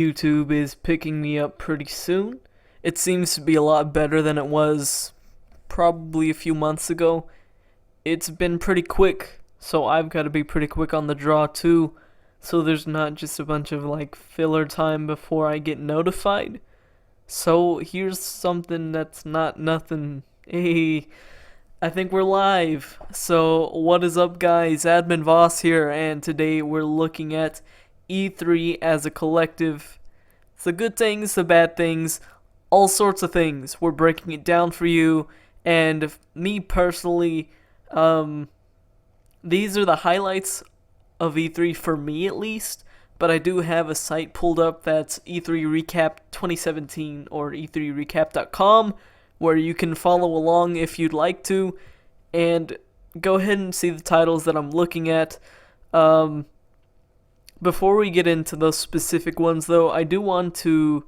YouTube is picking me up pretty soon. It seems to be a lot better than it was probably a few months ago. It's been pretty quick, so I've got to be pretty quick on the draw too. So there's not just a bunch of filler time before I get notified. So here's something that's not nothing. Hey, I think we're live. So what is up, guys? Admin Voss here, and today we're looking at E3 as a collective. It's the good things, the bad things, all sorts of things. We're breaking it down for you, and me personally, these are the highlights of E3 for me at least, but I do have a site pulled up that's E3 Recap 2017 or E3Recap.com where you can follow along if you'd like to, and go ahead and see the titles that I'm looking at. Before we get into those specific ones, though, I do want to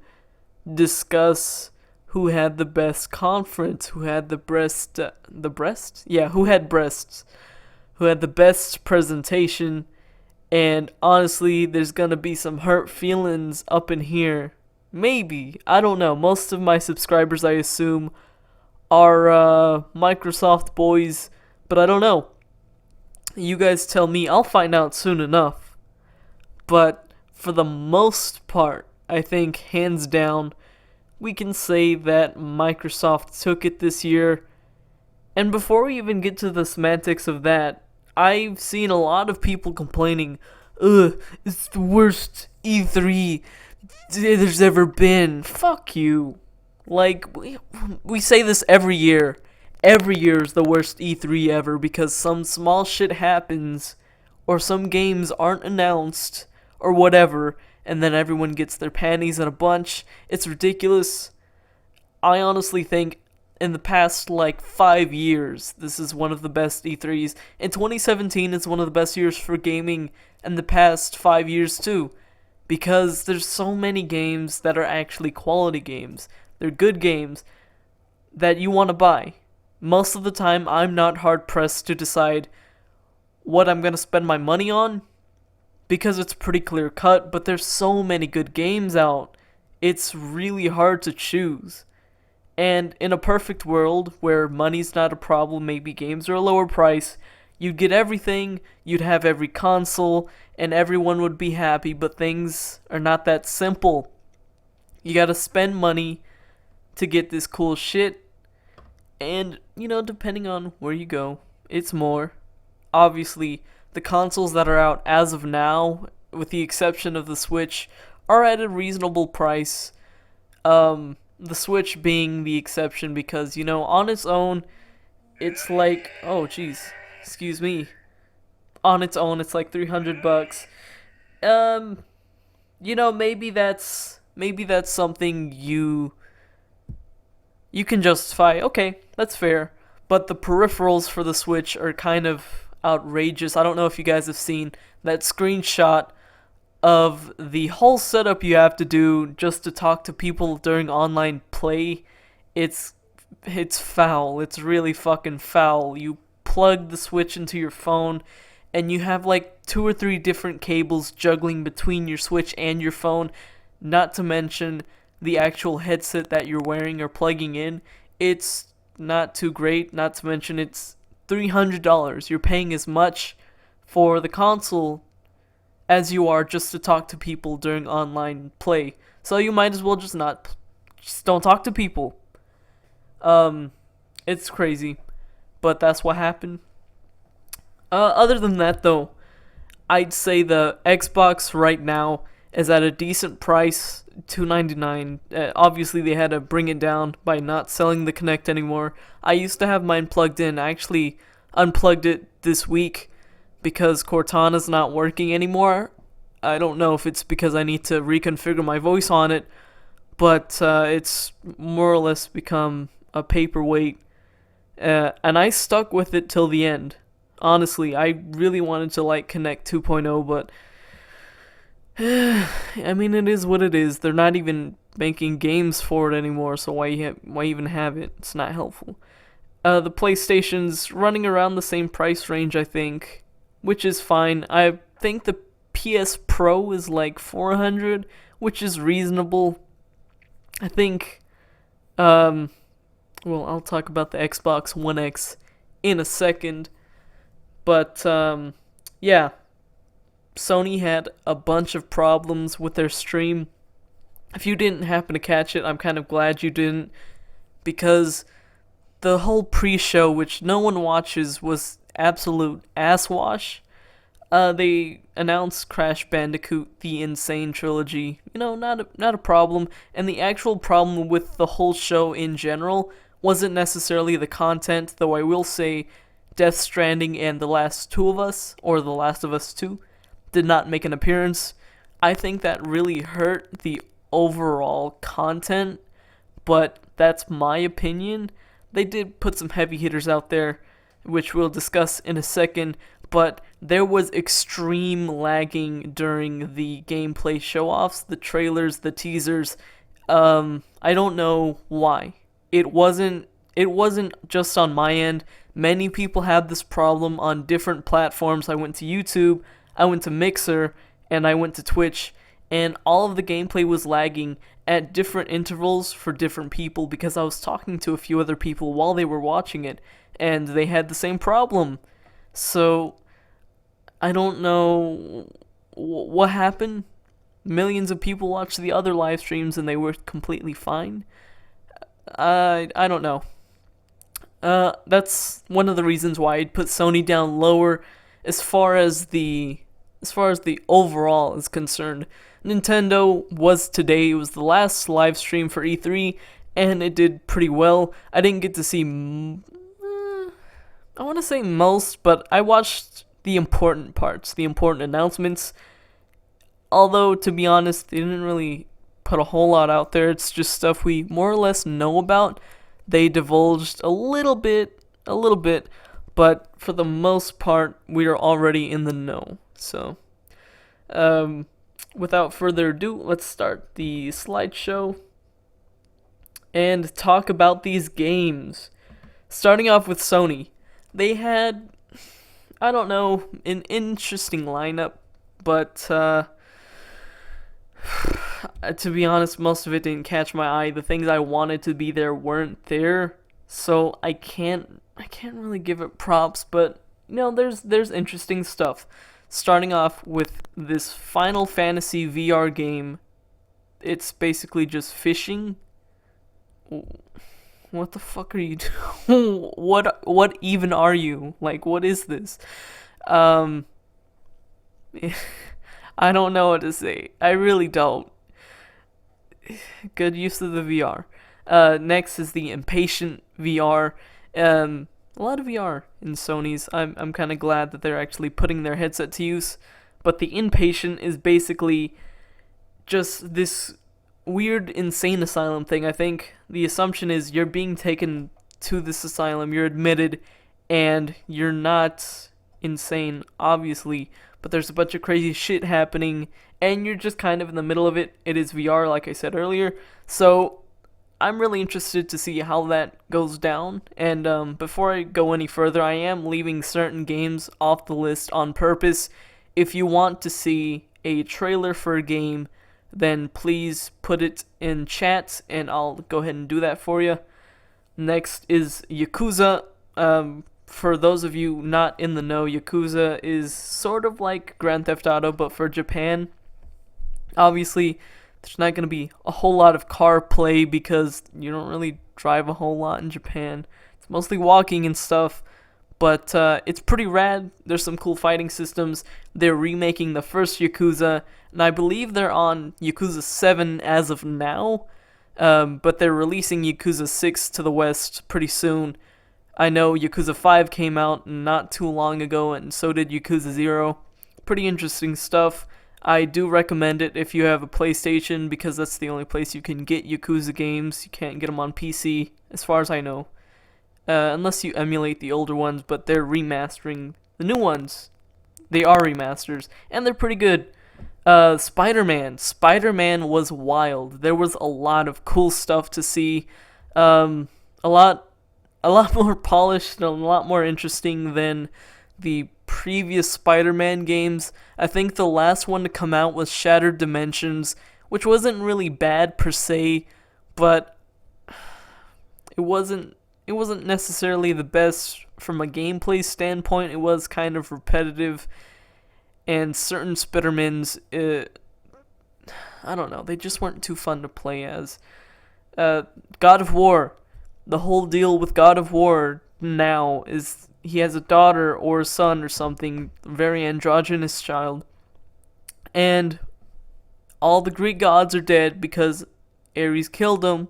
discuss who had the best conference, who had the breast? Yeah, who had breasts, who had the best presentation, and honestly, there's gonna be some hurt feelings up in here. Maybe, I don't know, most of my subscribers, I assume, are Microsoft boys, but I don't know. You guys tell me, I'll find out soon enough. But for the most part, I think hands down, we can say that Microsoft took it this year. And before we even get to the semantics of that, I've seen a lot of people complaining, it's the worst E3 there's ever been. Fuck you. We say this every year. Every year is the worst E3 ever because some small shit happens, or some games aren't announced, or whatever, and then everyone gets their panties in a bunch. It's ridiculous. I honestly think in the past 5 years, this is one of the best E3s. In 2017, it's one of the best years for gaming in the past 5 years too, because there's so many games that are actually quality games. They're good games that you want to buy. Most of the time, I'm not hard-pressed to decide what I'm going to spend my money on, because it's pretty clear cut, but there's so many good games out. It's really hard to choose. And in a perfect world where money's not a problem, maybe games are a lower price, you'd get everything, you'd have every console, and everyone would be happy, but things are not that simple. You gotta spend money to get this cool shit, and, depending on where you go, it's more. Obviously, the consoles that are out as of now, with the exception of the Switch, are at a reasonable price. The Switch being the exception because, on its own, it's oh jeez, excuse me. On its own, it's like $300. Maybe that's something you can justify. Okay, that's fair. But the peripherals for the Switch are kind of outrageous. I don't know if you guys have seen that screenshot of the whole setup you have to do just to talk to people during online play. It's foul. It's really fucking foul. You plug the Switch into your phone and you have 2 or 3 different cables juggling between your Switch and your phone, not to mention the actual headset that you're wearing or plugging in. It's not too great, not to mention it's $300. You're paying as much for the console as you are just to talk to people during online play. So you might as well just don't talk to people. It's crazy, but that's what happened. Other than that, though, I'd say the Xbox right now is at a decent price, $299. Obviously, they had to bring it down by not selling the Kinect anymore. I used to have mine plugged in. I actually unplugged it this week because Cortana's not working anymore. I don't know if it's because I need to reconfigure my voice on it, but it's more or less become a paperweight. And I stuck with it till the end. Honestly, I really wanted to Kinect 2.0, but I mean, it is what it is. They're not even making games for it anymore, so why even have it? It's not helpful. The PlayStation's running around the same price range, I think, which is fine. I think the PS Pro is $400, which is reasonable. I think, well, I'll talk about the Xbox One X in a second, but, yeah, Sony had a bunch of problems with their stream. If you didn't happen to catch it, I'm kind of glad you didn't, because the whole pre-show, which no one watches, was absolute asswash. They announced Crash Bandicoot: The Insane Trilogy. Not a problem. And the actual problem with the whole show in general wasn't necessarily the content, though I will say Death Stranding and The Last Two of Us, or The Last of Us 2, did not make an appearance. I think that really hurt the overall content, but that's my opinion. They did put some heavy hitters out there, which we'll discuss in a second, but there was extreme lagging during the gameplay show-offs, the trailers, the teasers. I don't know why. It wasn't just on my end. Many people had this problem on different platforms. I went to YouTube, I went to Mixer, and I went to Twitch, and all of the gameplay was lagging at different intervals for different people, because I was talking to a few other people while they were watching it, and they had the same problem. So, I don't know what happened. Millions of people watched the other live streams and they were completely fine. I don't know. That's one of the reasons why I'd put Sony down lower as far as the overall is concerned. Nintendo was today. It was the last live stream for E3, and it did pretty well. I didn't get to see, I want to say most, but I watched the important parts, the important announcements. Although, to be honest, they didn't really put a whole lot out there. It's just stuff we more or less know about. They divulged a little bit, but for the most part, we are already in the know. So, without further ado, let's start the slideshow and talk about these games. Starting off with Sony. They had, I don't know, an interesting lineup, but to be honest, most of it didn't catch my eye. The things I wanted to be there weren't there, so I can't really give it props, but there's interesting stuff. Starting off with this Final Fantasy VR game. It's basically just fishing. What the fuck are you doing? What even are you? Like, what is this? I don't know what to say. I really don't. Good use of the VR. Next is the Impatient VR. A lot of VR in Sony's. I'm kind of glad that they're actually putting their headset to use. But the Inpatient is basically just this weird insane asylum thing. I think the assumption is you're being taken to this asylum, you're admitted, and you're not insane, obviously, but there's a bunch of crazy shit happening, and you're just kind of in the middle of it. It is VR, like I said earlier, so I'm really interested to see how that goes down. And before I go any further, I am leaving certain games off the list on purpose. If you want to see a trailer for a game, then please put it in chat, and I'll go ahead and do that for you. Next is Yakuza. For those of you not in the know, Yakuza is sort of like Grand Theft Auto, but for Japan. Obviously, there's not going to be a whole lot of car play because you don't really drive a whole lot in Japan. It's mostly walking and stuff, but it's pretty rad. There's some cool fighting systems. They're remaking the first Yakuza, and I believe they're on Yakuza 7 as of now, but they're releasing Yakuza 6 to the West pretty soon. I know Yakuza 5 came out not too long ago, and so did Yakuza 0. Pretty interesting stuff. I do recommend it if you have a PlayStation, because that's the only place you can get Yakuza games. You can't get them on PC, as far as I know. Unless you emulate the older ones, but they're remastering the new ones. They are remasters, and they're pretty good. Spider-Man. Spider-Man was wild. There was a lot of cool stuff to see. A lot more polished and a lot more interesting than the previous Spider-Man games. I think the last one to come out was Shattered Dimensions, which wasn't really bad per se, but it wasn't necessarily the best from a gameplay standpoint. It was kind of repetitive, and certain Spidermans, I don't know, they just weren't too fun to play as. God of War, the whole deal with God of War now is he has a daughter or a son or something, very androgynous child, and all the Greek gods are dead because Ares killed them,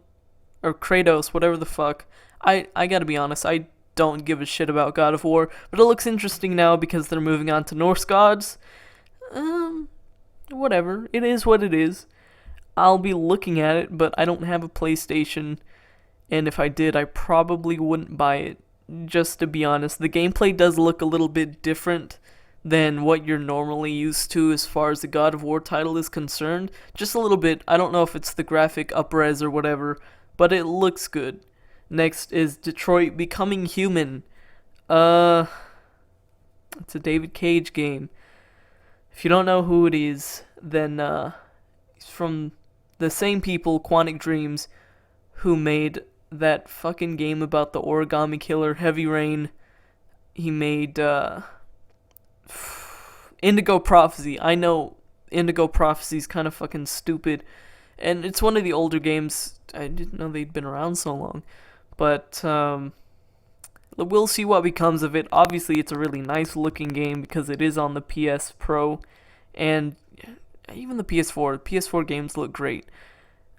or Kratos, whatever the fuck. I gotta be honest, I don't give a shit about God of War, but it looks interesting now because they're moving on to Norse gods. Whatever, it is what it is. I'll be looking at it, but I don't have a PlayStation, and if I did, I probably wouldn't buy it, just to be honest. The gameplay does look a little bit different than what you're normally used to as far as the God of War title is concerned. Just a little bit. I don't know if it's the graphic upres or whatever, but it looks good. Next is Detroit Becoming Human. It's a David Cage game. If you don't know who it is, then he's from the same people, Quantic Dreams, who made that fucking game about the origami killer, Heavy Rain. He made Indigo Prophecy. I know Indigo Prophecy is kind of fucking stupid, and it's one of the older games. I didn't know they'd been around so long, but we'll see what becomes of it. Obviously, it's a really nice looking game because it is on the PS Pro, and even the PS4. PS4 games look great.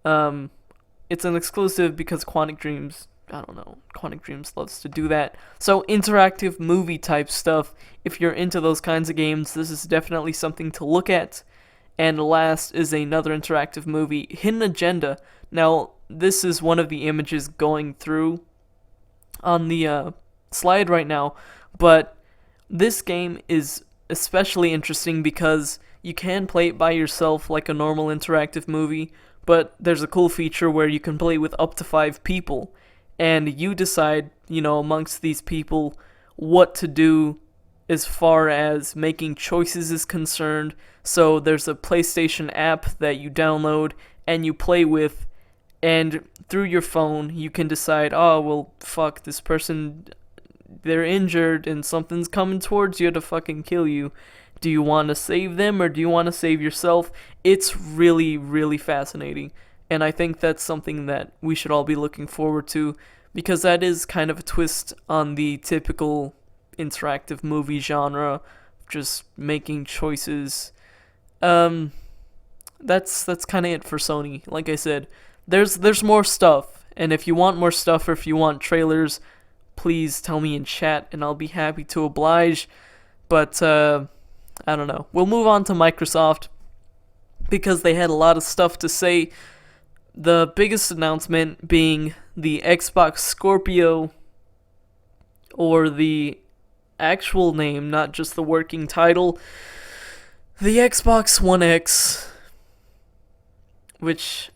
It's an exclusive because Quantic Dreams, I don't know, Quantic Dreams loves to do that. So interactive movie type stuff, if you're into those kinds of games, this is definitely something to look at. And last is another interactive movie, Hidden Agenda. Now, this is one of the images going through on the slide right now, but this game is especially interesting because you can play it by yourself like a normal interactive movie, but there's a cool feature where you can play with up to 5 people, and you decide, amongst these people, what to do as far as making choices is concerned. So there's a PlayStation app that you download and you play with, and through your phone you can decide, oh, well, fuck, this person, they're injured and something's coming towards you to fucking kill you. Do you want to save them or do you want to save yourself? It's really, really fascinating. And I think that's something that we should all be looking forward to, because that is kind of a twist on the typical interactive movie genre, just making choices. That's kind of it for Sony. Like I said, there's more stuff, and if you want more stuff or if you want trailers, please tell me in chat and I'll be happy to oblige. But I don't know. We'll move on to Microsoft because they had a lot of stuff to say. The biggest announcement being the Xbox Scorpio, or the actual name, not just the working title, the Xbox One X, which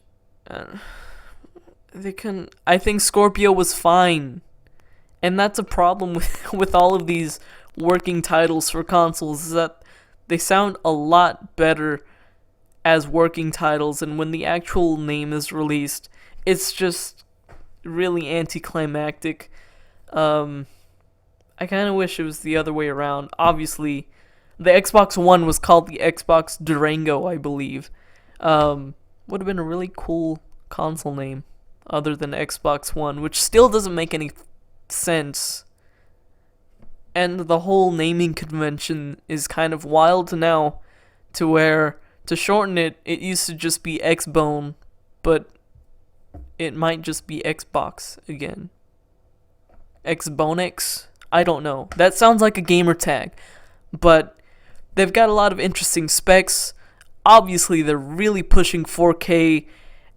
I think Scorpio was fine, and that's a problem with all of these working titles for consoles, is that they sound a lot better as working titles, and when the actual name is released, it's just really anticlimactic. I kind of wish it was the other way around. Obviously, the Xbox One was called the Xbox Durango, I believe. Would have been a really cool console name, other than Xbox One, which still doesn't make any sense. And the whole naming convention is kind of wild now, to where, to shorten it, it used to just be Xbone, but it might just be Xbox again. Xbonex? I don't know. That sounds like a gamer tag, but they've got a lot of interesting specs. Obviously, they're really pushing 4K,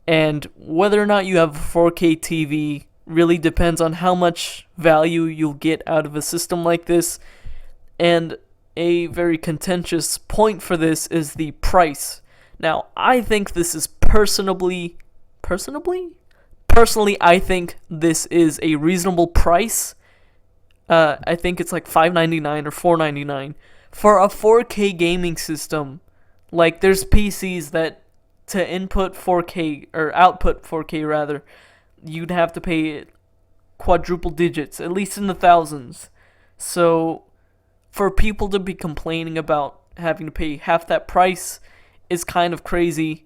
and whether or not you have a 4K TV really depends on how much value you'll get out of a system like this. And a very contentious point for this is the price. Now, I think this is personally, I think this is a reasonable price. I think it's like $5.99 or $4.99 for a 4K gaming system. Like, there's PCs that to input 4K, or output 4K rather, you'd have to pay quadruple digits, at least in the thousands. So for people to be complaining about having to pay half that price is kind of crazy.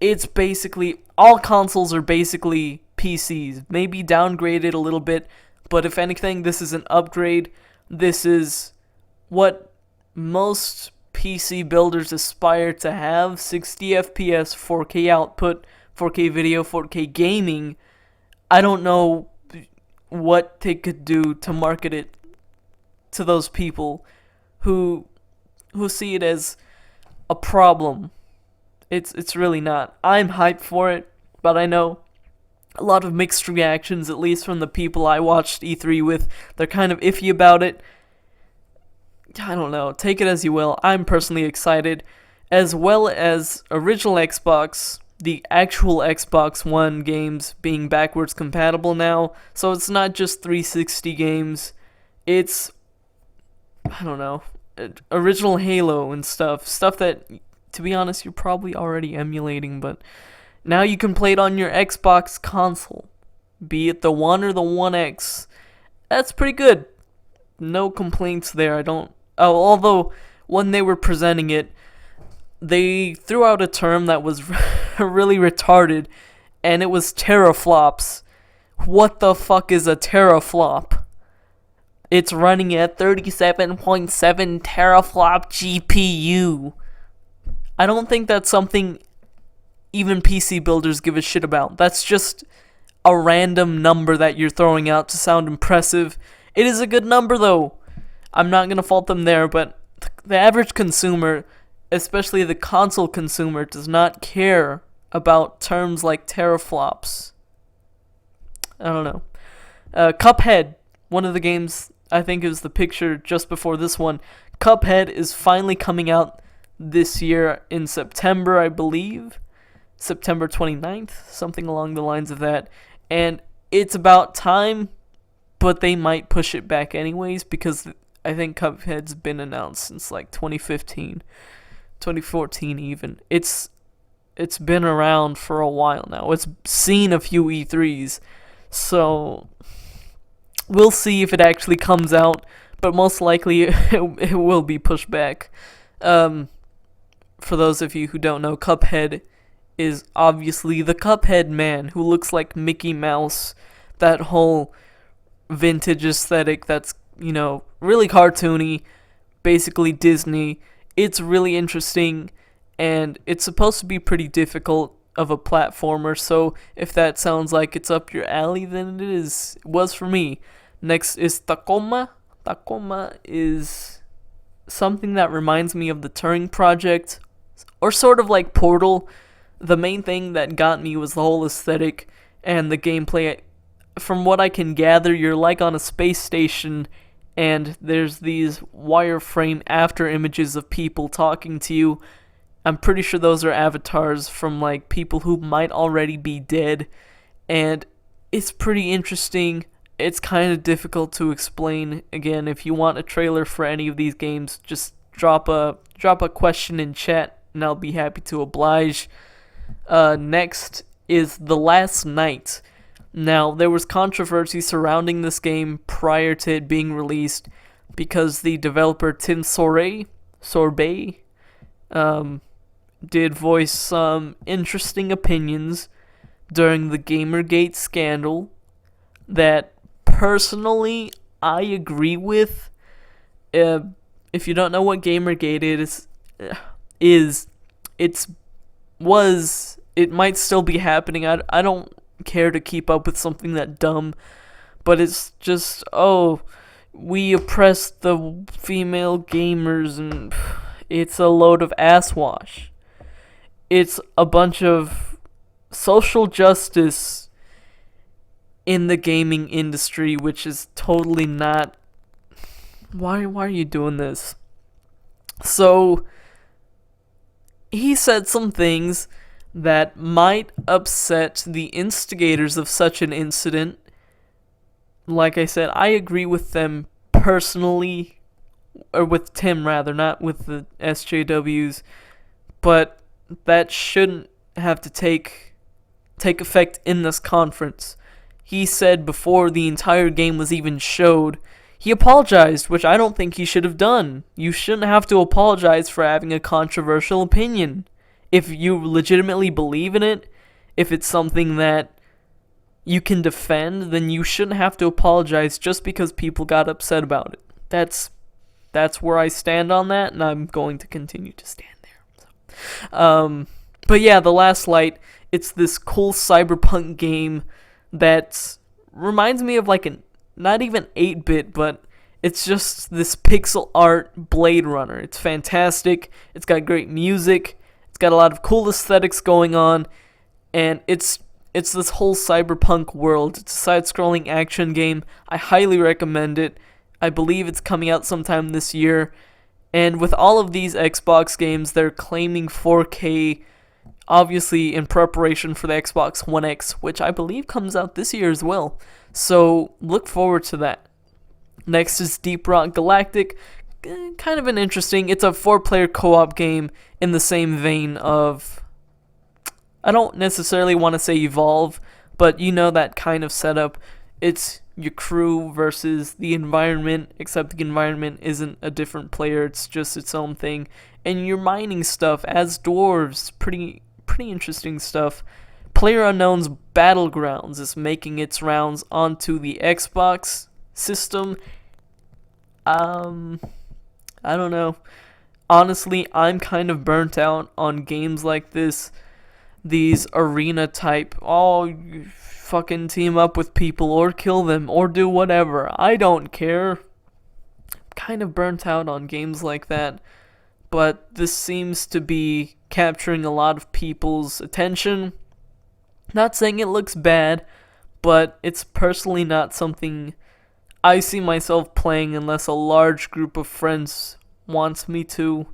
It's basically, all consoles are basically PCs, maybe downgraded a little bit, but if anything, this is an upgrade. This is what most PC builders aspire to have: 60 FPS, 4K output, 4K video, 4K gaming. I don't know what they could do to market it to those people who see it as a problem. It's really not. I'm hyped for it, but I know a lot of mixed reactions, at least from the people I watched E3 with. They're kind of iffy about it. I don't know. Take it as you will. I'm personally excited, as well as original Xbox, the actual Xbox One games being backwards compatible now. So it's not just 360 games. It's, I don't know, original Halo and stuff that, to be honest, you're probably already emulating, but now you can play it on your Xbox console, be it the One or the One X. That's pretty good. No complaints there. Although when they were presenting it, they threw out a term that was really retarded, and it was teraflops. What the fuck is a teraflop? It's running at 37.7 teraflop GPU. I don't think that's something even PC builders give a shit about. That's just a random number that you're throwing out to sound impressive. It is a good number, though. I'm not going to fault them there, but the average consumer, especially the console consumer, does not care about terms like teraflops. I don't know. Cuphead, one of the games, I think it was the picture just before this one. Cuphead is finally coming out this year in September, I believe. September 29th, something along the lines of that. And it's about time, but they might push it back anyways, because I think Cuphead's been announced since like 2015, 2014 even. It's been around for a while now. It's seen a few E3s, so we'll see if it actually comes out, but most likely it will be pushed back. For those of you who don't know, Cuphead is obviously the Cuphead man who looks like Mickey Mouse. That whole vintage aesthetic that's, really cartoony, basically Disney. It's really interesting, and it's supposed to be pretty difficult of a platformer, so if that sounds like it's up your alley, then it was for me. Next is Tacoma. Tacoma is something that reminds me of the Turing Project, or sort of like Portal. The main thing that got me was the whole aesthetic and the gameplay. From what I can gather, you're like on a space station, and there's these wireframe after images of people talking to you. I'm pretty sure those are avatars from like people who might already be dead, and it's pretty interesting. It's kind of difficult to explain. Again, if you want a trailer for any of these games, just drop a question in chat, and I'll be happy to oblige. Next is The Last Night. Now, there was controversy surrounding this game prior to it being released because the developer Tim Sorbet did voice some interesting opinions during the Gamergate scandal that personally I agree with. If you don't know what Gamergate it might still be happening. I don't care to keep up with something that dumb, but it's just, we oppressed the female gamers, and it's a load of ass wash. It's a bunch of social justice in the gaming industry, which is totally not. Why are you doing this? So he said some things that might upset the instigators of such an incident. Like I said, I agree with them personally, or with Tim rather, not with the SJWs, but that shouldn't have to take effect in this conference. He said before the entire game was even showed, he apologized, which I don't think he should have done. You shouldn't have to apologize for having a controversial opinion. If you legitimately believe in it, if it's something that you can defend, then you shouldn't have to apologize just because people got upset about it. That's where I stand on that, and I'm going to continue to stand there. But yeah, The Last Light, it's this cool cyberpunk game that reminds me of like not even 8-bit, but it's just this pixel art Blade Runner. It's fantastic. It's got great music. It's got a lot of cool aesthetics going on, and it's this whole cyberpunk world. It's a side-scrolling action game. I highly recommend it. I believe it's coming out sometime this year. And with all of these Xbox games, they're claiming 4K, obviously in preparation for the Xbox One X, which I believe comes out this year as well. So look forward to that. Next is Deep Rock Galactic. Kind of an interesting, it's a 4-player co-op game in the same vein of, I don't necessarily want to say Evolve, but you know that kind of setup. It's your crew versus the environment, except the environment isn't a different player, it's just its own thing. And you're mining stuff as dwarves, pretty interesting stuff. PlayerUnknown's Battlegrounds is making its rounds onto the Xbox system. I don't know. Honestly, I'm kind of burnt out on games like this. These arena type, you fucking team up with people or kill them or do whatever. I don't care. Kind of burnt out on games like that. But this seems to be capturing a lot of people's attention. Not saying it looks bad, but it's personally not something I see myself playing unless a large group of friends wants me to.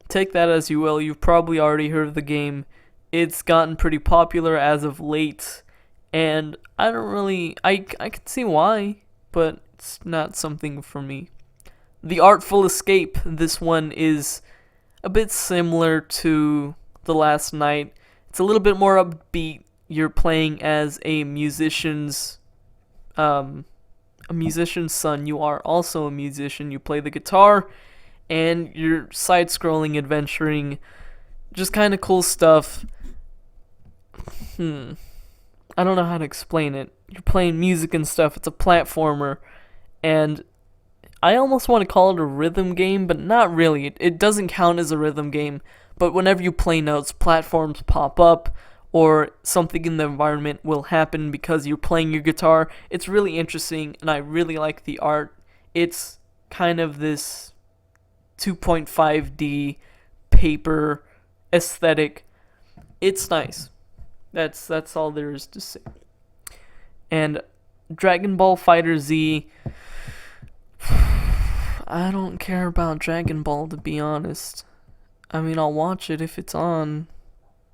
Take that as you will. You've probably already heard of the game. It's gotten pretty popular as of late, and I can see why, but it's not something for me. The Artful Escape, this one is a bit similar to The Last Night. It's a little bit more upbeat. You're playing as a musician's son. You are also a musician. You play the guitar, and you're side-scrolling, adventuring, just kind of cool stuff. I don't know how to explain it. You're playing music and stuff. It's a platformer, and I almost want to call it a rhythm game, but not really. It doesn't count as a rhythm game, but whenever you play notes, platforms pop up, or something in the environment will happen because you're playing your guitar. It's really interesting, and I really like the art. It's kind of this 2.5D paper aesthetic. It's nice. That's all there is to say. And Dragon Ball FighterZ, I don't care about Dragon Ball, to be honest. I mean, I'll watch it if it's on,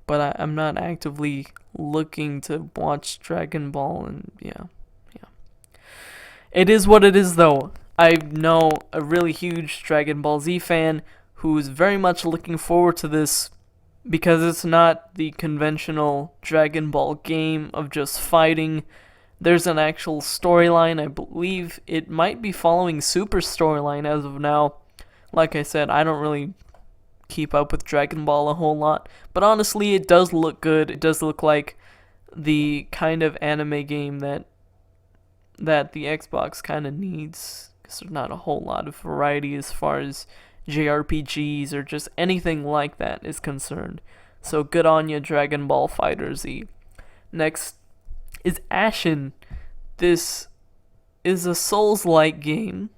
but I'm not actively looking to watch Dragon Ball, and yeah. It is what it is, though. I know a really huge Dragon Ball Z fan who's very much looking forward to this, because it's not the conventional Dragon Ball game of just fighting. There's an actual storyline. I believe it might be following Super storyline as of now. Like I said, I don't really keep up with Dragon Ball a whole lot, but honestly, it does look good. It does look like the kind of anime game that the Xbox kind of needs, because there's not a whole lot of variety as far as JRPGs or just anything like that is concerned. So good on you, Dragon Ball FighterZ. Next is Ashen. This is a Souls-like game.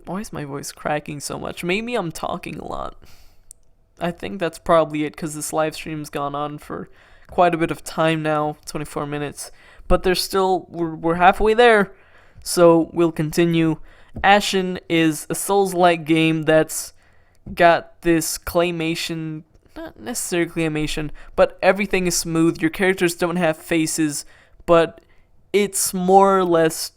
Why is my voice cracking so much? Maybe I'm talking a lot. I think that's probably it, because this live stream's gone on for quite a bit of time now, 24 minutes. But we're halfway there, so we'll continue. Ashen is a Souls-like game that's got this claymation, not necessarily claymation, but everything is smooth. Your characters don't have faces, but it's more or less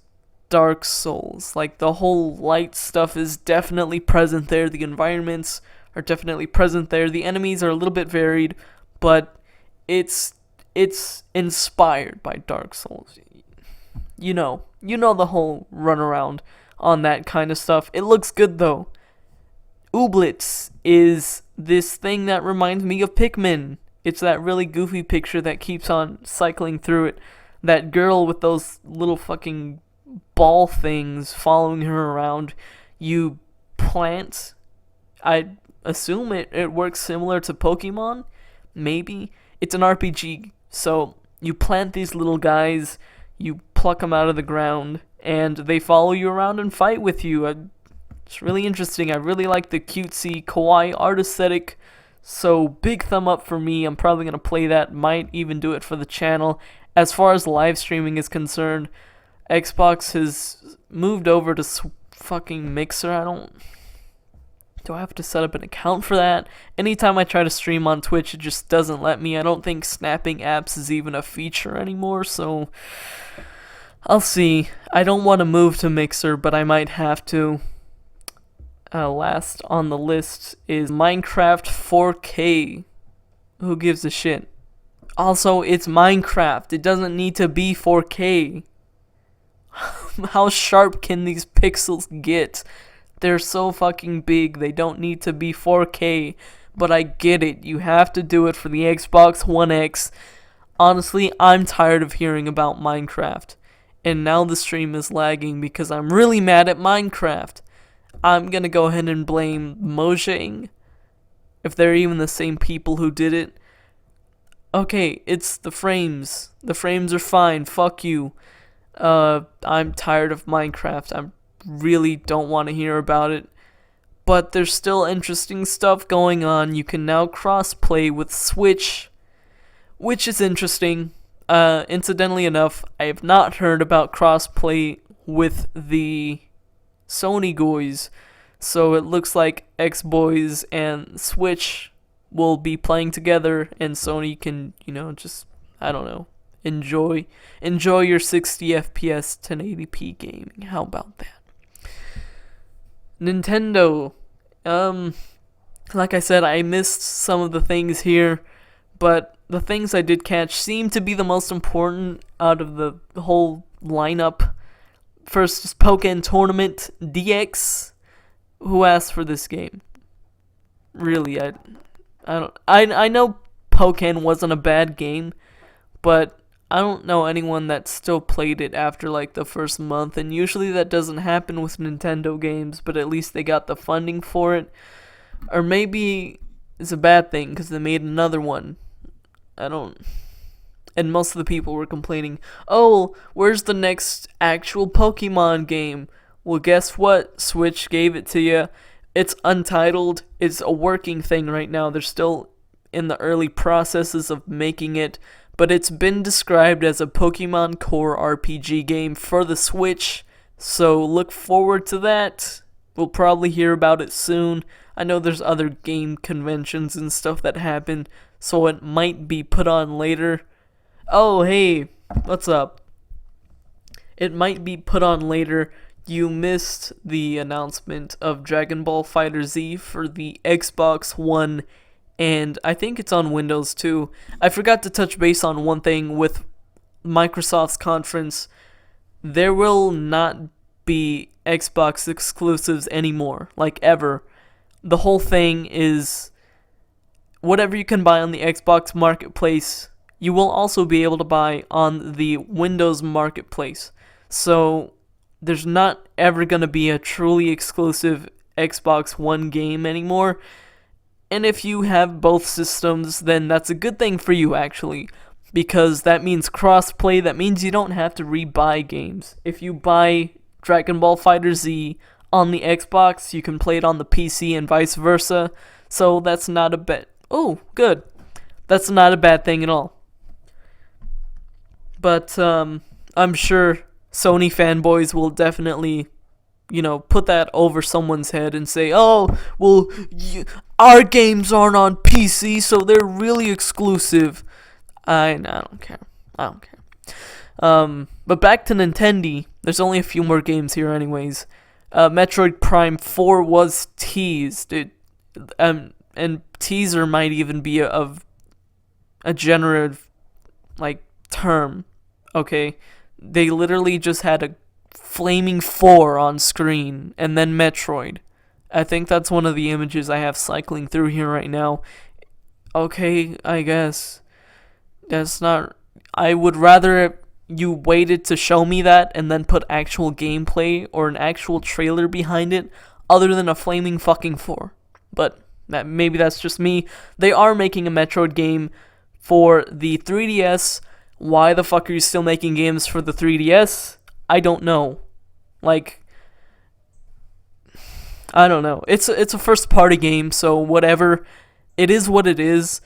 Dark Souls. Like, the whole light stuff is definitely present there. The environments are definitely present there. The enemies are a little bit varied, but it's inspired by Dark Souls. You know the whole runaround on that kind of stuff. It looks good though. Ooblets is this thing that reminds me of Pikmin. It's that really goofy picture that keeps on cycling through it. That girl with those little fucking ball things following her around. You plant. I assume it works similar to Pokemon. Maybe. It's an RPG. So you plant these little guys. You pluck them out of the ground. And they follow you around and fight with you. It's really interesting. I really like the cutesy, kawaii art aesthetic. So big thumb up for me. I'm probably going to play that. Might even do it for the channel. As far as live streaming is concerned, Xbox has moved over to fucking Mixer. Do I have to set up an account for that? Anytime I try to stream on Twitch, it just doesn't let me. I don't think snapping apps is even a feature anymore, so I'll see. I don't want to move to Mixer, but I might have to. Last on the list is Minecraft 4K. Who gives a shit? Also, it's Minecraft. It doesn't need to be 4K. How sharp can these pixels get? They're so fucking big. They don't need to be 4K. But I get it. You have to do it for the Xbox One X. Honestly, I'm tired of hearing about Minecraft. And now the stream is lagging because I'm really mad at Minecraft. I'm gonna go ahead and blame Mojang, if they're even the same people who did it. Okay, it's the frames. The frames are fine. Fuck you. I'm tired of Minecraft. I really don't want to hear about it. But there's still interesting stuff going on. You can now cross-play with Switch, which is interesting. Incidentally enough, I have not heard about cross-play with the Sony guys, so it looks like X-Boys and Switch will be playing together, and Sony can, just, I don't know, enjoy your 60 FPS 1080p gaming. How about that? Nintendo, like I said, I missed some of the things here, but the things I did catch seem to be the most important out of the whole lineup. First is Pokken Tournament DX. Who asked for this game? Really, I know Pokken wasn't a bad game, but I don't know anyone that still played it after like the first month, and usually that doesn't happen with Nintendo games, but at least they got the funding for it. Or maybe it's a bad thing because they made another one. And most of the people were complaining, oh, where's the next actual Pokemon game? Well, guess what? Switch gave it to you. It's untitled. It's a working thing right now. They're still in the early processes of making it, but it's been described as a Pokemon Core RPG game for the Switch, so look forward to that. We'll probably hear about it soon. I know there's other game conventions and stuff that happen, so it might be put on later. Oh, hey, what's up? It might be put on later. You missed the announcement of Dragon Ball FighterZ for the Xbox One, and I think it's on Windows too. I forgot to touch base on one thing with Microsoft's conference. There will not be Xbox exclusives anymore, like ever. The whole thing is whatever you can buy on the Xbox Marketplace, you will also be able to buy on the Windows Marketplace. So there's not ever going to be a truly exclusive Xbox One game anymore. And if you have both systems, then that's a good thing for you, actually. Because that means crossplay. That means you don't have to rebuy games. If you buy Dragon Ball FighterZ on the Xbox, you can play it on the PC and vice versa. So that's not a bad... Oh, good. That's not a bad thing at all. But I'm sure Sony fanboys will definitely, put that over someone's head and say, oh, well, our games aren't on PC, so they're really exclusive. I don't care. But back to Nintendo. There's only a few more games here anyways. Metroid Prime 4 was teased. And teaser might even be a a generative like term. Okay, they literally just had a flaming 4 on screen and then Metroid. I think that's one of the images I have cycling through here right now. Okay, I guess that's not. I would rather you waited to show me that and then put actual gameplay or an actual trailer behind it, other than a flaming fucking 4. But maybe that's just me. They are making a Metroid game for the 3DS. Why the fuck are you still making games for the 3DS? I don't know. Like, I don't know. It's a first party game, so whatever. It is what it is,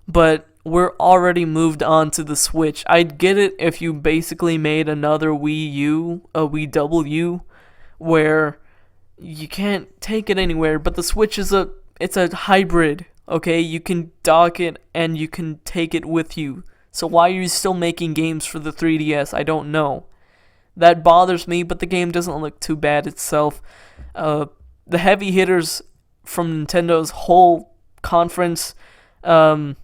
but we're already moved on to the Switch. I'd get it if you basically made another Wii U, a Wii W, where you can't take it anywhere, but the Switch is it's a hybrid, okay? You can dock it and you can take it with you. So why are you still making games for the 3DS? I don't know. That bothers me, but the game doesn't look too bad itself. The heavy hitters from Nintendo's whole conference, Skyrim,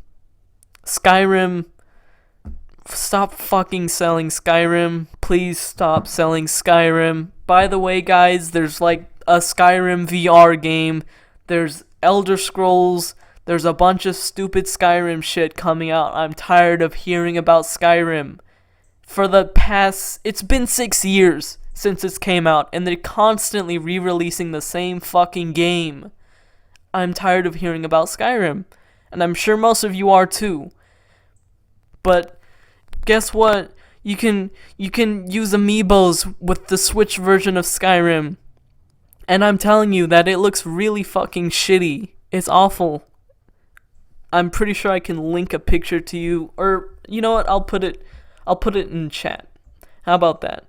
stop fucking selling Skyrim. Please stop selling Skyrim. By the way, guys, there's like a Skyrim VR game. There's Elder Scrolls. There's a bunch of stupid Skyrim shit coming out. I'm tired of hearing about Skyrim. It's been 6 years since it came out, and they're constantly re-releasing the same fucking game. I'm tired of hearing about Skyrim, and I'm sure most of you are too. But guess what? You can use amiibos with the Switch version of Skyrim, and I'm telling you that it looks really fucking shitty. It's awful. I'm pretty sure I can link a picture to you, or you know what? I'll put it in chat. How about that?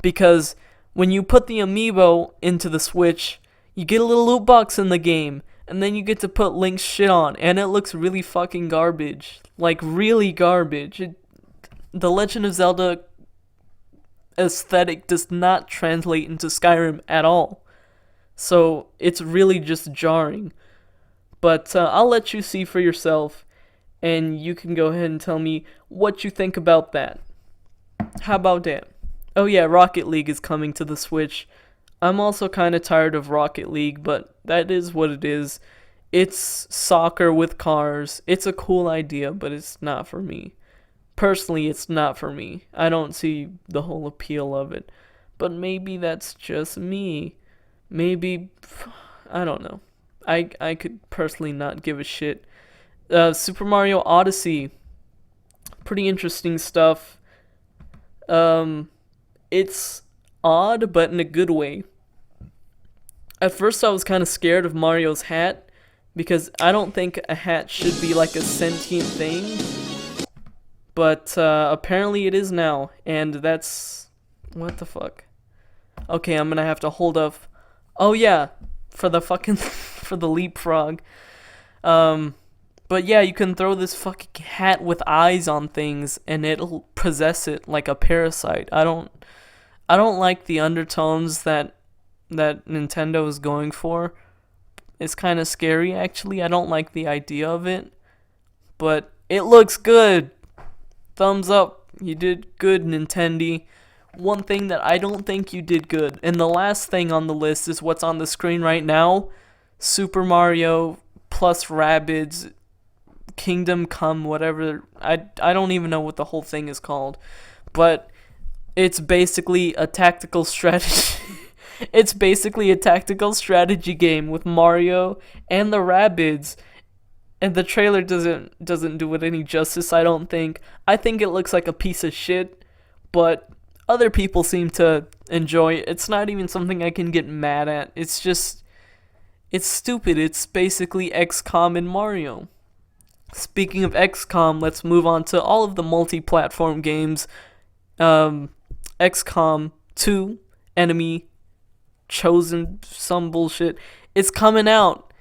Because when you put the amiibo into the Switch, you get a little loot box in the game, and then you get to put Link's shit on, and it looks really fucking garbage. Like, really garbage. The Legend of Zelda aesthetic does not translate into Skyrim at all. So, it's really just jarring. But I'll let you see for yourself, and you can go ahead and tell me what you think about that. How about that? Oh yeah, Rocket League is coming to the Switch. I'm also kind of tired of Rocket League, but that is what it is. It's soccer with cars. It's a cool idea, but it's not for me. Personally, it's not for me. I don't see the whole appeal of it. But maybe that's just me. Maybe, I don't know. I could personally not give a shit. Super Mario Odyssey. Pretty interesting stuff. It's odd, but in a good way. At first I was kind of scared of Mario's hat, because I don't think a hat should be like a sentient thing. But apparently it is now, and that's... what the fuck? Okay, I'm gonna have to hold up. Oh yeah, for the fucking... for the leapfrog. But yeah, you can throw this fucking hat with eyes on things, and it'll possess it like a parasite. I don't like the undertones that Nintendo is going for. It's kind of scary, actually. I don't like the idea of it, but it looks good. Thumbs up. You did good, Nintendo. One thing that I don't think you did good, and the last thing on the list is what's on the screen right now. Super Mario plus Rabbids Kingdom Come, whatever. I don't even know what the whole thing is called, but it's basically a tactical strategy. It's basically a tactical strategy game with Mario and the Rabbids, and the trailer doesn't do it any justice, I don't think. I think it looks like a piece of shit, but other people seem to enjoy it. It's not even something I can get mad at. It's just, it's stupid. It's basically XCOM and Mario. Speaking of XCOM, let's move on to all of the multi-platform games. XCOM 2, Enemy, Chosen, some bullshit. It's coming out.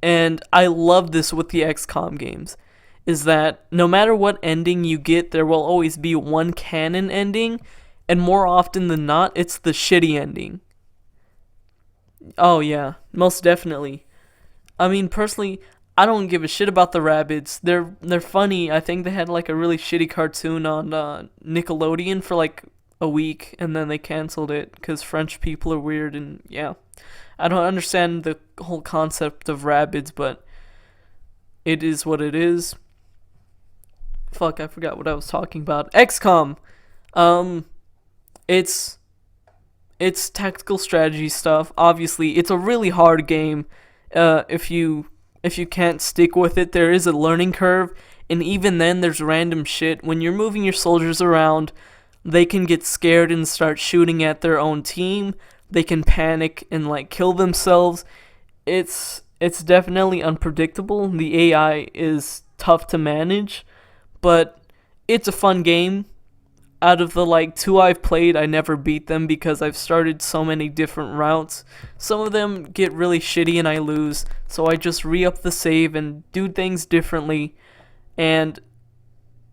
And I love this with the XCOM games, is that no matter what ending you get, there will always be one canon ending, and more often than not, it's the shitty ending. Oh yeah, most definitely. I mean, personally, I don't give a shit about the rabbits. They're funny. I think they had like a really shitty cartoon on Nickelodeon for like a week, and then they canceled it because French people are weird. And yeah, I don't understand the whole concept of rabbits, but it is what it is. Fuck, I forgot what I was talking about. XCOM. Um, it's it's tactical strategy stuff. Obviously, it's a really hard game. If you can't stick with it, there is a learning curve, and even then, there's random shit. When you're moving your soldiers around, they can get scared and start shooting at their own team. They can panic and like kill themselves. It's definitely unpredictable. The AI is tough to manage, but it's a fun game. Out of the like two I've played, I never beat them because I've started so many different routes. Some of them get really shitty and I lose, so I just re-up the save and do things differently. And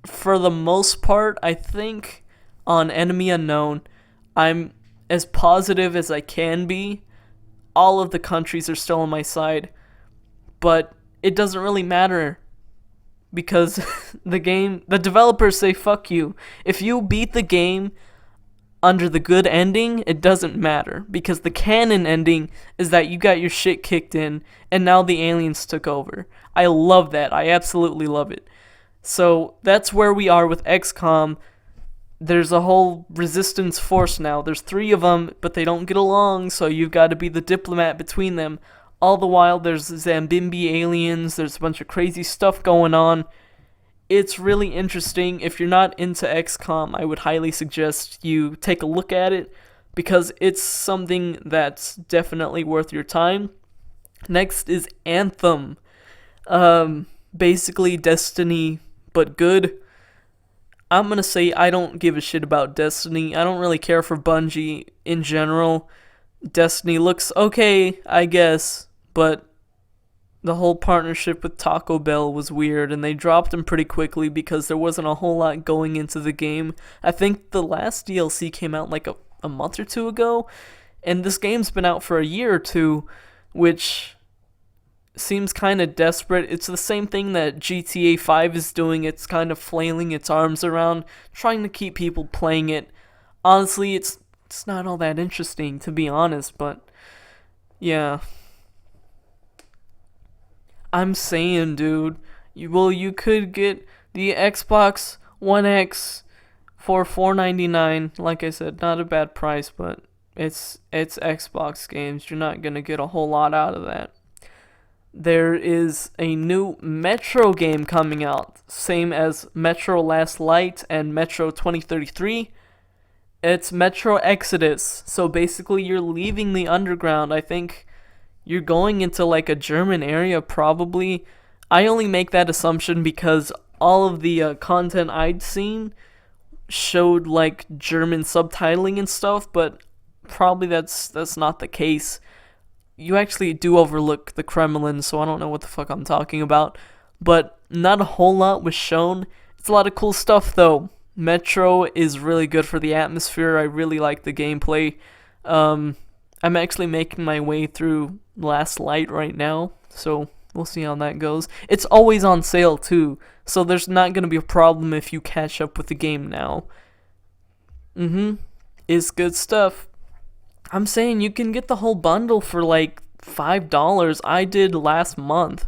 for the most part, I think on Enemy Unknown, I'm as positive as I can be. All of the countries are still on my side, but it doesn't really matter because the developers say fuck you. If you beat the game under the good ending, it doesn't matter because the canon ending is that you got your shit kicked in and now the aliens took over. I love that. I absolutely love it. So that's where we are with XCOM. There's a whole resistance force now. There's 3 of them, but they don't get along, so you've got to be the diplomat between them. All the while, there's Zambimbi aliens, there's a bunch of crazy stuff going on. It's really interesting. If you're not into XCOM, I would highly suggest you take a look at it, because it's something that's definitely worth your time. Next is Anthem. Basically Destiny, but good. I'm gonna say I don't give a shit about Destiny. I don't really care for Bungie in general. Destiny looks okay, I guess, but the whole partnership with Taco Bell was weird, and they dropped them pretty quickly because there wasn't a whole lot going into the game. I think the last DLC came out like a month or two ago, and this game's been out for a year or two, which seems kind of desperate. It's the same thing that GTA 5 is doing. It's kind of flailing its arms around, trying to keep people playing it. Honestly, it's not all that interesting, to be honest, but yeah. I'm saying, dude, you could get the Xbox One X for $4.99. Like I said, not a bad price, but it's Xbox games. You're not gonna get a whole lot out of that. There is a new Metro game coming out, same as Metro Last Light and Metro 2033. It's Metro Exodus. So basically you're leaving the underground. I think you're going into like a German area probably. I only make that assumption because all of the content I'd seen showed like German subtitling and stuff, but probably that's not the case. You actually do overlook the Kremlin, so I don't know what the fuck I'm talking about. But not a whole lot was shown. It's a lot of cool stuff, though. Metro is really good for the atmosphere. I really like the gameplay. I'm actually making my way through Last Light right now, so we'll see how that goes. It's always on sale, too, so there's not going to be a problem if you catch up with the game now. It's good stuff. I'm saying you can get the whole bundle for like $5. I did last month.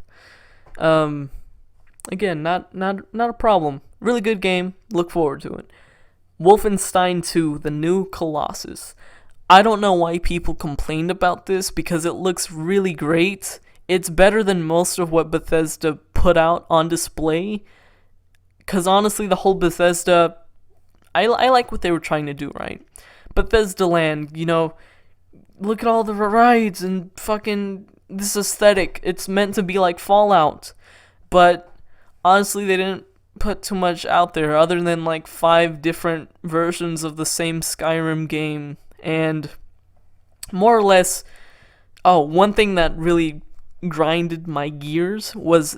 Again, not a problem. Really good game. Look forward to it. Wolfenstein 2: The New Colossus. I don't know why people complained about this because it looks really great. It's better than most of what Bethesda put out on display. Cause honestly, the whole Bethesda, I like what they were trying to do, right? Bethesda Land, look at all the rides and fucking this aesthetic. It's meant to be like Fallout. But honestly, they didn't put too much out there other than like 5 different versions of the same Skyrim game. And more or less, one thing that really grinded my gears was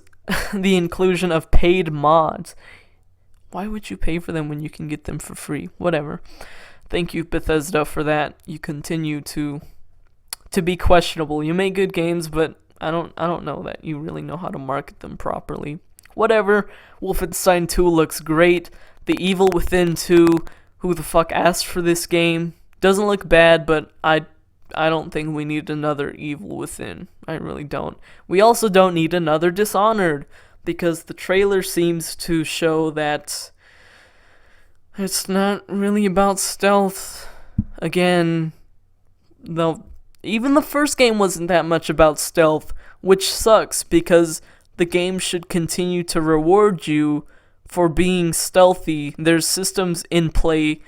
the inclusion of paid mods. Why would you pay for them when you can get them for free? Whatever. Thank you, Bethesda, for that. You continue to be questionable. You make good games, but I don't know that you really know how to market them properly. Whatever. Wolfenstein 2 looks great. The Evil Within 2, who the fuck asked for this game? Doesn't look bad, but I don't think we need another Evil Within. I really don't. We also don't need another Dishonored, because the trailer seems to show that it's not really about stealth. Again, though, even the first game wasn't that much about stealth, which sucks because the game should continue to reward you for being stealthy. There's systems in play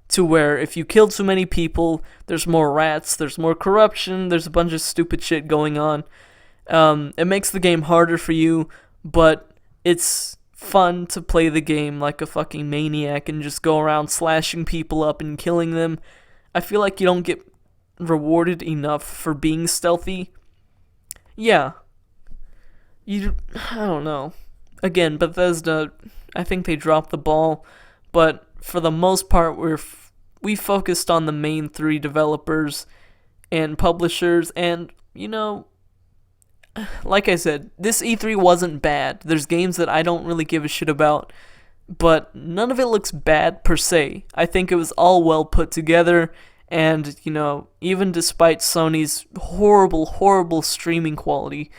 to where if you kill too many people, there's more rats, there's more corruption, there's a bunch of stupid shit going on. It makes the game harder for you, but it's fun to play the game like a fucking maniac and just go around slashing people up and killing them. I feel like you don't get rewarded enough for being stealthy. Yeah. I don't know. Again, Bethesda, I think they dropped the ball, but for the most part, we focused on the main 3 developers and publishers, and, you know, like I said, this E3 wasn't bad. There's games that I don't really give a shit about, but none of it looks bad per se. I think it was all well put together, and, you know, even despite Sony's horrible streaming quality,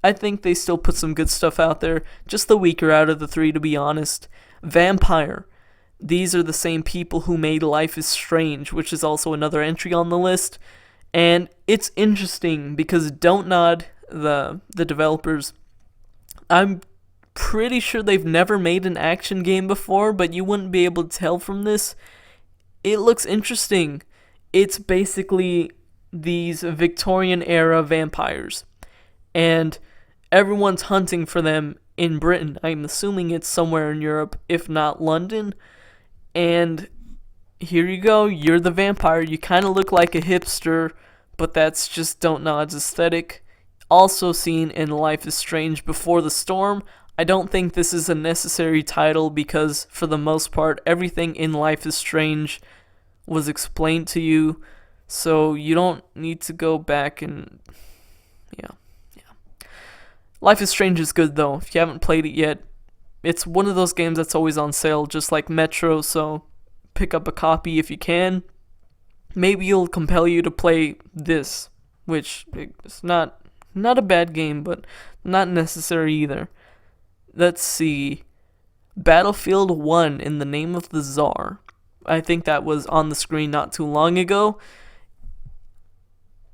I think they still put some good stuff out there. Just the weaker out of the 3, to be honest. Vampire. These are the same people who made Life is Strange, which is also another entry on the list. And it's interesting because Don't Nod, the developers, I'm pretty sure they've never made an action game before, but you wouldn't be able to tell from this. It looks interesting. It's basically these Victorian-era vampires. And everyone's hunting for them in Britain. I'm assuming it's somewhere in Europe, if not London. And here you go, you're the vampire. You kind of look like a hipster, but that's just Don't Nod's aesthetic. Also seen in Life is Strange Before the Storm. I don't think this is a necessary title because, for the most part, everything in Life is Strange was explained to you. So you don't need to go back and... Yeah. Life is Strange is good, though. If you haven't played it yet, it's one of those games that's always on sale, just like Metro, so pick up a copy if you can. Maybe it'll compel you to play this, which is not a bad game, but not necessary either. Let's see. Battlefield 1 in the Name of the Tsar. I think that was on the screen not too long ago.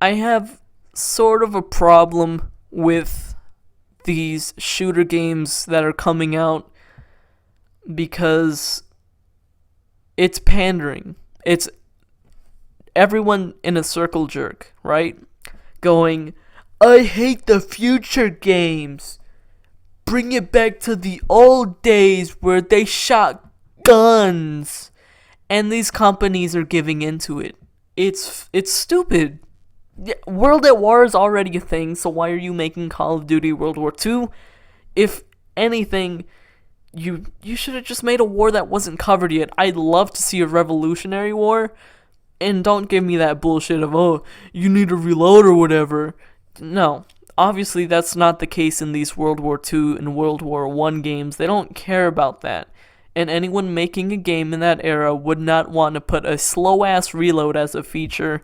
I have sort of a problem with these shooter games that are coming out because it's pandering. It's everyone in a circle jerk, right? Going, I hate the future games. Bring it back to the old days where they shot guns. And these companies are giving into it. It's stupid. World at War is already a thing, so why are you making Call of Duty World War II? If anything, you should have just made a war that wasn't covered yet. I'd love to see a Revolutionary War, and don't give me that bullshit of, oh, you need to reload or whatever. No, obviously that's not the case in these World War II and World War I games. They don't care about that. And anyone making a game in that era would not want to put a slow-ass reload as a feature.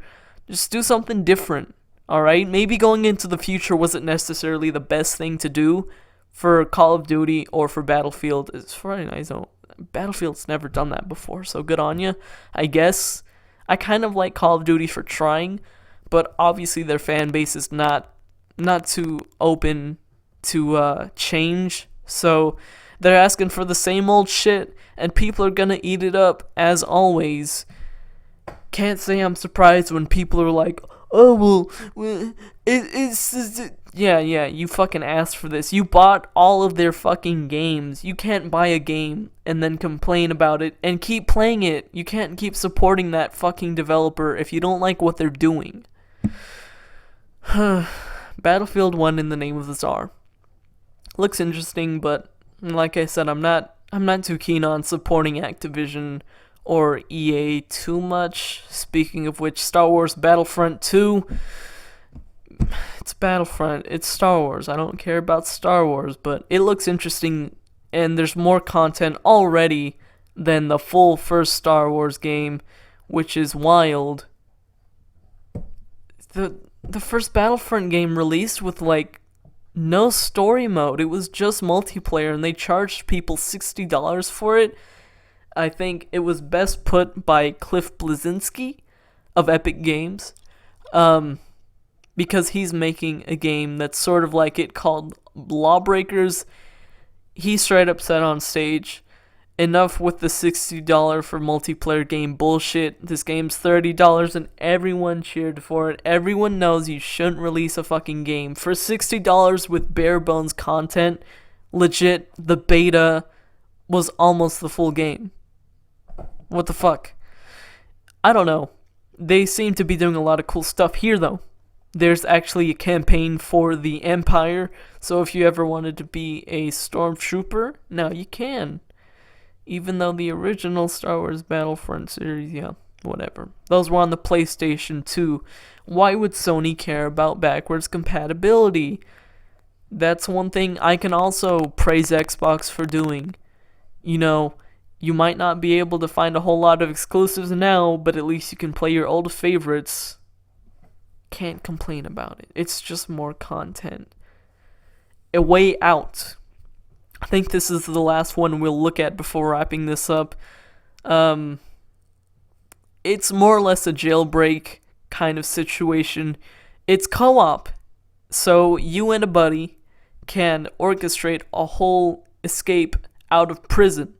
Just do something different, alright? Maybe going into the future wasn't necessarily the best thing to do for Call of Duty or for Battlefield. As far as I know, Battlefield's never done that before, so good on you, I guess. I kind of like Call of Duty for trying, but obviously their fan base is not too open to change, so they're asking for the same old shit, and people are gonna eat it up, as always. Can't say I'm surprised when people are like, oh, well, yeah, you fucking asked for this. You bought all of their fucking games. You can't buy a game and then complain about it and keep playing it. You can't keep supporting that fucking developer if you don't like what they're doing. Battlefield 1 in the Name of the Tsar. Looks interesting, but like I said, I'm not too keen on supporting Activision or EA too much. Speaking of which, Star Wars Battlefront 2, It's Battlefront. It's Star Wars. I don't care about Star Wars, but it looks interesting, and there's more content already than the full first Star Wars game, which is wild. The first Battlefront game released with like no story mode. It was just multiplayer, and they charged people $60 for it. I think it was best put by Cliff Bleszinski of Epic Games, because he's making a game that's sort of like it called Lawbreakers. He straight up said on stage, enough with the $60 for multiplayer game bullshit. This game's $30 and everyone cheered for it. Everyone knows you shouldn't release a fucking game for $60 with bare bones content. Legit, the beta was almost the full game. What the fuck? I don't know. They seem to be doing a lot of cool stuff here though. There's actually a campaign for the Empire, so if you ever wanted to be a stormtrooper, now you can. Even though the original Star Wars Battlefront series, yeah, whatever. Those were on the PlayStation 2. Why would Sony care about backwards compatibility? That's one thing I can also praise Xbox for doing. You know, you might not be able to find a whole lot of exclusives now, but at least you can play your old favorites. Can't complain about it. It's just more content. A Way Out. I think this is the last one we'll look at before wrapping this up. It's more or less a jailbreak kind of situation. It's co-op, so you and a buddy can orchestrate a whole escape out of prison,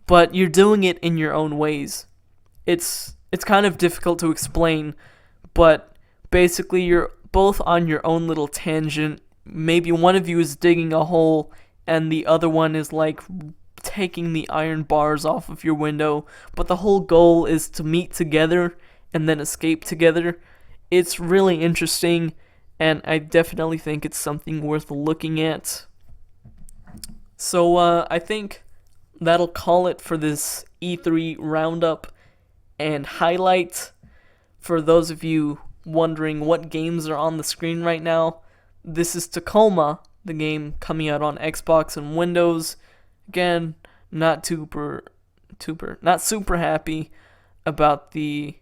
but you're doing it in your own ways. It's kind of difficult to explain, but basically you're both on your own little tangent. Maybe one of you is digging a hole and the other one is like taking the iron bars off of your window, but the whole goal is to meet together and then escape together. It's really interesting, and I definitely think it's something worth looking at. So I think that'll call it for this E3 roundup and highlight. For those of you wondering what games are on the screen right now, this is Tacoma, the game coming out on Xbox and Windows. Again, not super happy about the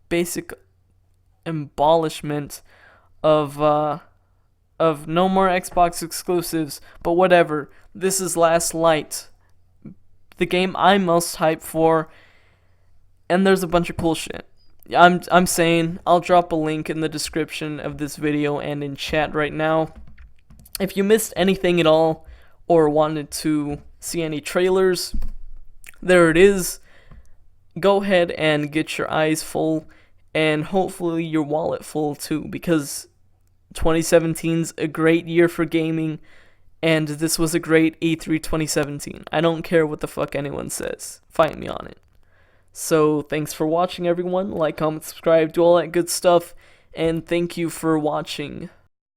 basic abolishment of no more Xbox exclusives, but whatever. This is Last Light, the game I'm most hyped for, and there's a bunch of cool shit. I'm saying I'll drop a link in the description of this video and in chat right now. If you missed anything at all or wanted to see any trailers, there it is. Go ahead and get your eyes full and hopefully your wallet full too, because 2017's a great year for gaming, and this was a great E3 2017. I don't care what the fuck anyone says. Fight me on it. So, thanks for watching, everyone. Like, comment, subscribe, do all that good stuff. And thank you for watching.